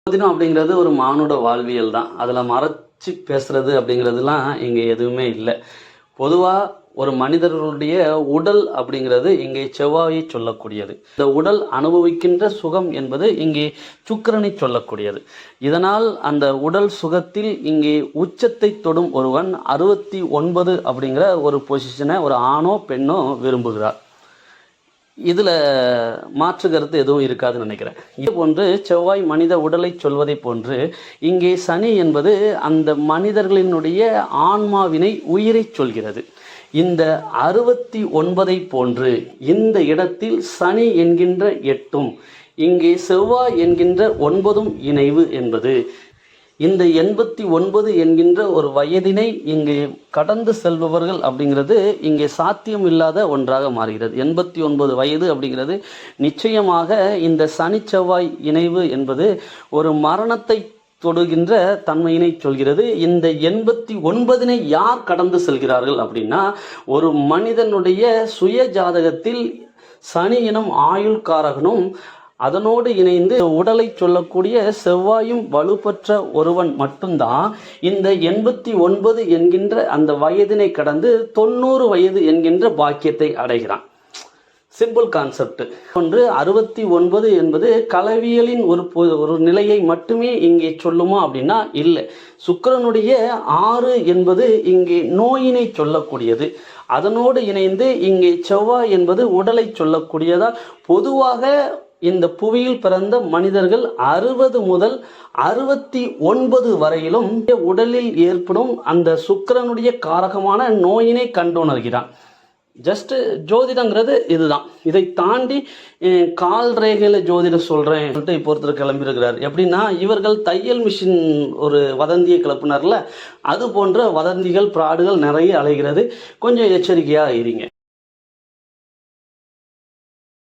ஜோதிடம் அப்படிங்கிறது ஒரு மானுட வாழ்வியல் தான். அதில் மறைச்சி பேசுறது அப்படிங்கிறதுலாம் இங்கே எதுவுமே இல்லை. பொதுவாக ஒரு மனிதர்களுடைய உடல் அப்படிங்கிறது இங்கே செவ்வாயை சொல்லக்கூடியது. இந்த உடல் அனுபவிக்கின்ற சுகம் என்பது இங்கே சுக்கிரனை சொல்லக்கூடியது. இதனால் அந்த உடல் சுகத்தில் இங்கே உச்சத்தை தொடும் ஒருவன் 69 அப்படிங்கிற ஒரு பொசிஷனை ஒரு ஆணோ பெண்ணோ விரும்புகிறார். இதில் மாற்று கருத்து எதுவும் இருக்காதுன்னு நினைக்கிறேன். இது போன்று செவ்வாய் மனித உடலை சொல்வதை போன்று இங்கே சனி என்பது அந்த மனிதர்களினுடைய ஆன்மாவினை உயிரை சொல்கிறது. இந்த 69 போன்று இந்த இடத்தில் சனி என்கின்ற 8ம் இங்கே செவ்வாய் என்கின்ற 9ம் இணைவு என்பது இந்த 89 என்கின்ற ஒரு வயதினை இங்கே கடந்து செல்பவர்கள் அப்படிங்கிறது இங்கே சாத்தியம் இல்லாத ஒன்றாக மாறுகிறது. 89 வயது அப்படிங்கிறது நிச்சயமாக இந்த சனி செவ்வாய் இணைவு என்பது ஒரு மரணத்தை தொடுகின்ற தன்மையினை சொல்கிறது. இந்த 89 யார் கடந்து செல்கிறார்கள் அப்படின்னா, ஒரு மனிதனுடைய சுய ஜாதகத்தில் சனி எனும் ஆயுள் காரகனும் அதனோடு இணைந்து உடலை சொல்லக்கூடிய செவ்வாயும் வலுப்பற்ற ஒருவன் மட்டும்தான் இந்த 89 என்கின்ற அந்த வயதினை கடந்து 90 வயது என்கின்ற பாக்கியத்தை அடைகிறான். Simple concept. ஒன்று 69 என்பது கலவியலின் ஒரு நிலையை மட்டுமே இங்கே சொல்லுமா அப்படின்னா இல்லை. சுக்கிரனுடைய 6 என்பது இங்கே நோயினை சொல்லக்கூடியது. அதனோடு இணைந்து இங்கே செவ்வாய் என்பது உடலை சொல்லக்கூடியதா. பொதுவாக இந்த புவியில் பிறந்த மனிதர்கள் 60 முதல் 69 வரையிலும் உடலில் ஏற்படும் அந்த சுக்கிரனுடைய காரகமான நோயினை கண்டுணர்கிறான். ஜஸ்ட் ஜோதிடங்கிறது இதுதான். இதை தாண்டி கால் ரேகையில் ஜோதிடம் சொல்கிறேன் சொல்லிட்டு இப்போ ஒருத்தர் கிளம்பியிருக்கிறார். எப்படின்னா, இவர்கள் தையல் மிஷின் ஒரு வதந்தியை கிளப்புனார்ல, அது போன்ற வதந்திகள் பிராடுகள் நிறைய அலைகிறது. கொஞ்சம் எச்சரிக்கையாக இருங்க.